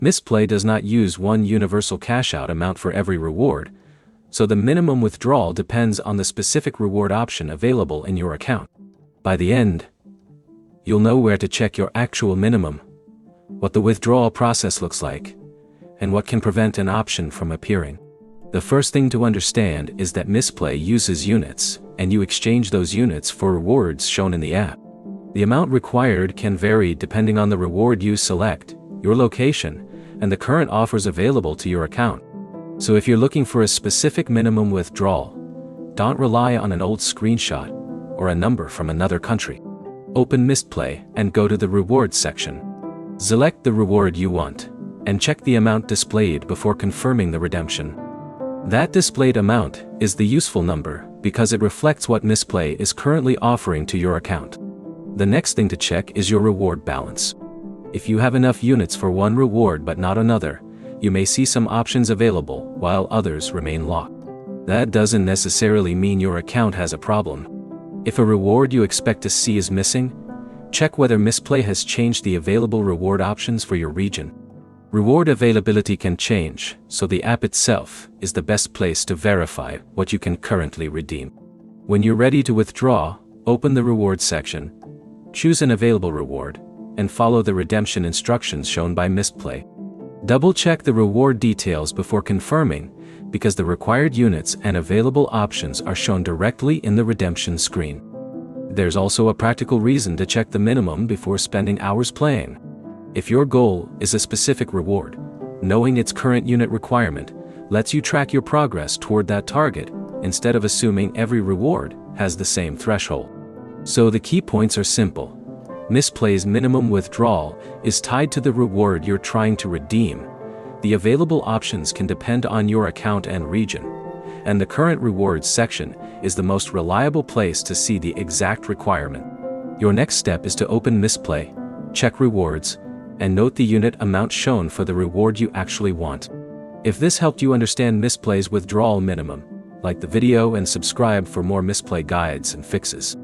Mistplay does not use one universal cash-out amount for every reward, so the minimum withdrawal depends on the specific reward option available in your account. By the end, you'll know where to check your actual minimum, what the withdrawal process looks like, and what can prevent an option from appearing. The first thing to understand is that Mistplay uses units, and you exchange those units for rewards shown in the app. The amount required can vary depending on the reward you select, your location, and the current offers available to your account. So if you're looking for a specific minimum withdrawal, don't rely on an old screenshot or a number from another country. Open Mistplay and go to the rewards section. Select the reward you want, and check the amount displayed before confirming the redemption. That displayed amount is the useful number because it reflects what Mistplay is currently offering to your account. The next thing to check is your reward balance. If you have enough units for one reward but not another, you may see some options available while others remain locked. That doesn't necessarily mean your account has a problem. If a reward you expect to see is missing, check whether Mistplay has changed the available reward options for your region. Reward availability can change, so the app itself is the best place to verify what you can currently redeem. When you're ready to withdraw, open the rewards section, choose an available reward, and follow the redemption instructions shown by Mistplay. Double-check the reward details before confirming, because the required units and available options are shown directly in the redemption screen. There's also a practical reason to check the minimum before spending hours playing. If your goal is a specific reward, knowing its current unit requirement lets you track your progress toward that target, instead of assuming every reward has the same threshold. So the key points are simple. Mistplay's minimum withdrawal is tied to the reward you're trying to redeem. The available options can depend on your account and region, and the current rewards section is the most reliable place to see the exact requirement. Your next step is to open Mistplay, check rewards, and note the unit amount shown for the reward you actually want. If this helped you understand Mistplay's withdrawal minimum, like the video and subscribe for more Mistplay guides and fixes.